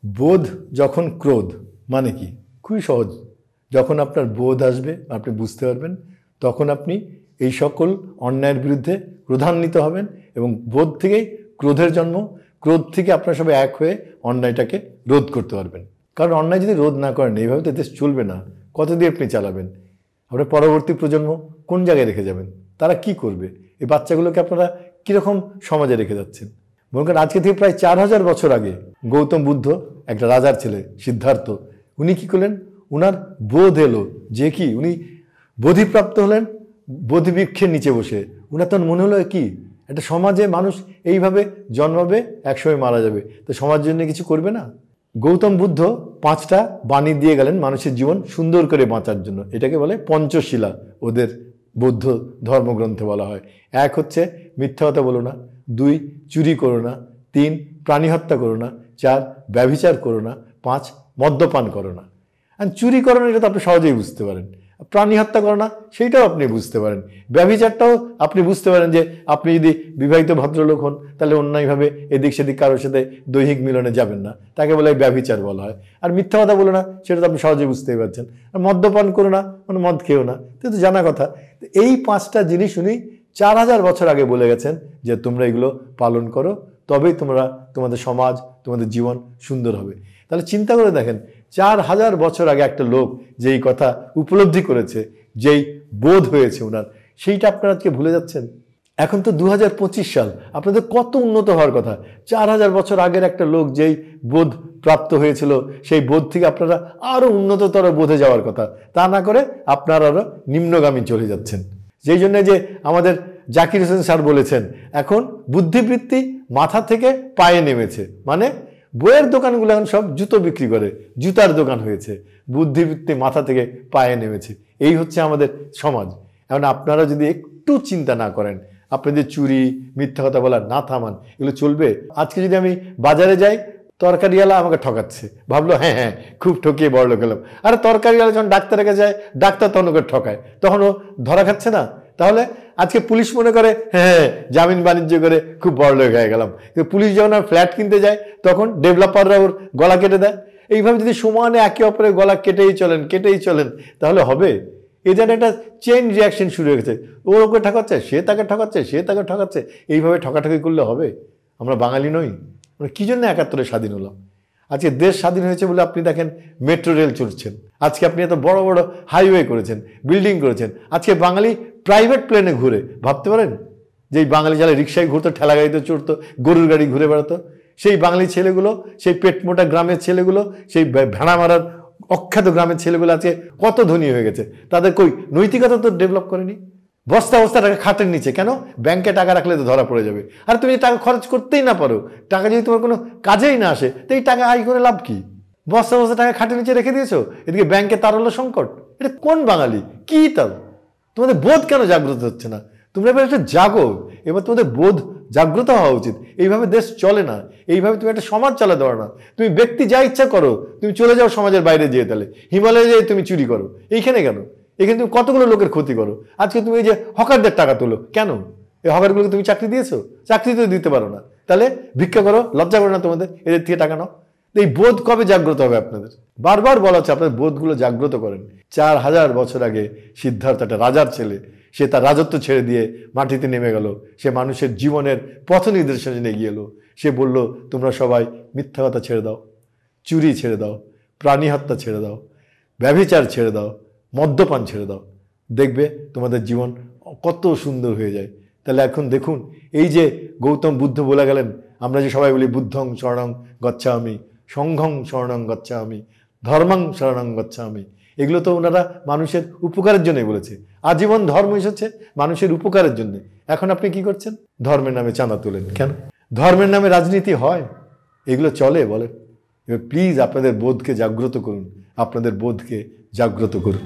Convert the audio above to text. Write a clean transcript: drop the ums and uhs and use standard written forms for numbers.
বোধ যখন ক্রোধ মানে কি? খুবই সহজ। যখন আপনার বোধ আসবে, আপনি বুঝতে পারবেন, তখন আপনি এই সকল অন্যায়ের বিরুদ্ধে ক্রোধান্বিত হবেন এবং বোধ থেকেই ক্রোধের জন্ম। ক্রোধ থেকে আপনারা সবাই এক হয়ে অন্যায়টাকে রোধ করতে পারবেন। কারণ অন্যায় যদি রোধ না করেন, এইভাবে তো দেশ চলবে না। কত দিয়ে আপনি চালাবেন? আপনার পরবর্তী প্রজন্ম কোন জায়গায় রেখে যাবেন? তারা কি করবে? এই বাচ্চাগুলোকে আপনারা কীরকম সমাজে রেখে যাচ্ছেন? মনে করেন আজকে থেকে প্রায় 4000 বছর আগে গৌতম বুদ্ধ, একটা রাজার ছেলে সিদ্ধার্থ, উনি কি করলেন? উনার বোধ এলো যে কি উনি বোধিপ্রাপ্ত হলেন বোধিবৃক্ষের নিচে বসে। উনার তখন মনে হলো কি একটা সমাজে মানুষ এইভাবে জন্মাবে, একসময় মারা যাবে, তো সমাজের জন্য কিছু করবে না? গৌতম বুদ্ধ 5টা বাণী দিয়ে গেলেন মানুষের জীবন সুন্দর করে বাঁচার জন্য। এটাকে বলে পঞ্চশীলা, ওদের বৌদ্ধ ধর্মগ্রন্থে বলা হয়। 1 হচ্ছে মিথ্যা কথা বলো না, 2 চুরি করো না, 3 প্রাণী হত্যা করো না, 4 ব্যভিচার করো না, 5 মদ্যপান করো না। আর চুরি করো না, এটা তো আপনি সহজেই বুঝতে পারেন। প্রাণী হত্যা করো না, সেইটাও আপনি বুঝতে পারেন। ব্যভিচারটাও আপনি বুঝতে পারেন যে আপনি যদি বিবাহিত ভদ্রলোক হন, তাহলে অন্যায়ভাবে এদিক সেদিক কারোর সাথে দৈহিক মিলনে যাবেন না, তাকে বলে ব্যভিচার বলা হয়। আর মিথ্যা কথা বলো না, সেটা তো আপনি সহজেই বুঝতেই পারছেন। আর মদ্যপান করো না, মানে মদ খেও না, তো জানা কথা। এই 5টা জিনিস উনি 4000 বছর আগে বলে গেছেন যে তোমরা এগুলো পালন করো, তবেই তোমাদের সমাজ, তোমাদের জীবন সুন্দর হবে। তাহলে চিন্তা করে দেখেন, 4000 বছর আগে একটা লোক যেই কথা উপলব্ধি করেছে, যেই বোধ হয়েছে ওনার, সেইটা আপনারা আজকে ভুলে যাচ্ছেন। এখন তো 2025 সাল, আপনাদের কত উন্নত হওয়ার কথা। 4000 বছর আগের একটা লোক যেই বোধ প্রাপ্ত হয়েছিল, সেই বোধ থেকে আপনারা আরো উন্নততর বোধে যাওয়ার কথা। তা না করে আপনারা আরো নিম্নগামী চলে যাচ্ছেন। যেই জন্য যে আমাদের জাকির হোসেন স্যার বলেছেন, এখন বুদ্ধিবৃত্তি মাথা থেকে পায়ে নেমেছে। মানে বইয়ের দোকানগুলো এখন সব জুতো বিক্রি করে, জুতার দোকান হয়েছে। বুদ্ধিবৃত্তি মাথা থেকে পায়ে নেমেছে। এই হচ্ছে আমাদের সমাজ। এখন আপনারা যদি একটু চিন্তা না করেন, আপনাদের চুরি মিথ্যা কথা বলা না থামান, এগুলো চলবে? আজকে যদি আমি বাজারে যাই, তরকারিওয়ালা আমাকে ঠকাচ্ছে, ভাবলো হ্যাঁ হ্যাঁ খুব ঠকিয়ে বড়লোক হলাম। আরে তরকারিওয়ালা যখন ডাক্তারের কাছে যায়, ডাক্তার তখন ওকে ঠকায়, তখন ও ধরা খাচ্ছে না। তাহলে আজকে পুলিশ মনে করে হ্যাঁ জামিন বাণিজ্য করে খুব বড়লোক হয়ে গেলাম, কিন্তু পুলিশ যখন আর ফ্ল্যাট কিনতে যায়, তখন ডেভেলপাররা ওর গলা কেটে দেয়। এইভাবে যদি সমানে একে অপরের গলা কেটেই চলেন, তাহলে হবে? এই যেন একটা চেইন রিয়াকশন শুরু হয়ে গেছে। ও ওকে ঠকাচ্ছে, সে তাকে ঠকাচ্ছে, এইভাবে ঠকাঠকি করলে হবে? আমরা বাঙালি নই? আমরা কি জন্য 71 স্বাধীন হলাম? আজকে দেশ স্বাধীন হয়েছে বলে আপনি দেখেন মেট্রো রেল চলছেন, আজকে আপনি এত বড় বড় হাইওয়ে করেছেন, বিল্ডিং করেছেন। আজকে বাঙালি প্রাইভেট প্লেনে ঘুরে, ভাবতে পারেন? যেই বাঙালি যারা রিক্সায় ঘুরতো, ঠেলা গাড়িতে চড়তো, গরুর গাড়ি ঘুরে বেড়াতো, সেই বাঙালি ছেলেগুলো, সেই পেটমোটা গ্রামের ছেলেগুলো, সেই ভেড়া মারার অখ্যাত গ্রামের ছেলেগুলো আজকে কত ধনী হয়ে গেছে। তাদের কই নৈতিকতা তো ডেভেলপ করেনি। বস্তা টাকা খাটের নিচে কেন? ব্যাংকে টাকা রাখলে তো ধরা পড়ে যাবে। আর তুমি টাকা খরচ করতেই না পারো, টাকা যদি তোমার কোনো কাজেই না আসে, তো এই টাকা আয় করে লাভ কি? বস্তা টাকা খাটের নিচে রেখে দিয়েছো, এদিকে ব্যাংকে তারল্য সংকট। এটা কোন বাঙালি? কি তার? তোমাদের বোধ কেন জাগ্রত হচ্ছে না? তোমরা এবার একটা জাগো, এবার তোমাদের বোধ জাগ্রত হওয়া উচিত। এইভাবে দেশ চলে না, এইভাবে তুমি একটা সমাজ চালাতে পারো না। তুমি ব্যক্তি যা ইচ্ছা করো, তুমি চলে যাও সমাজের বাইরে যেয়ে, তাহলে হিমালয়ে যেয়ে তুমি চুরি করো, এইখানে কেন? এখানে তুমি কতগুলো লোকের ক্ষতি করো। আজকে তুমি এই যে হকারদের টাকা তোলো, কেন? এই হকারগুলোকে তুমি চাকরি দিয়েছো? চাকরি তো দিতে পারো না, তাহলে ভিক্ষা করো, লজ্জা করো না তোমাদের? এদের থেকে টাকা নাও। এই বোধ কবে জাগ্রত হবে আপনাদের? বারবার বলা হচ্ছে আপনাদের বোধগুলো জাগ্রত করেন। 4000 বছর আগে সিদ্ধার্থ, একটা রাজার ছেলে, সে তার রাজত্ব ছেড়ে দিয়ে মাটিতে নেমে গেল। সে মানুষের জীবনের পথ নির্দেশনা জন্য এগিয়ে এলো। সে বলল, তোমরা সবাই মিথ্যা কথা ছেড়ে দাও, চুরি ছেড়ে দাও, প্রাণী হত্যা ছেড়ে দাও, ব্যভিচার ছেড়ে দাও, মদ্যপান ছেড়ে দাও, দেখবে তোমাদের জীবন কত সুন্দর হয়ে যায়। তাহলে এখন দেখুন, এই যে গৌতম বুদ্ধ বলে গেলেন, আমরা যে সবাই বলি বুদ্ধং শরণং গচ্ছামি, সংঘং শরণং গচ্ছামি, ধর্মং শরণং গচ্ছামি, এগুলো তো ওনারা মানুষের উপকারের জন্যই বলেছে। আজীবন ধর্ম এসেছে মানুষের উপকারের জন্য। এখন আপনি কি করছেন? ধর্মের নামে চাঁদা তোলেন। কেন? ধর্মের নামে রাজনীতি হয়? এগুলো চলে? বলেন। এবার প্লিজ আপনাদের বোধকে জাগ্রত করুন, আপনাদের বোধকে জাগ্রত করুন।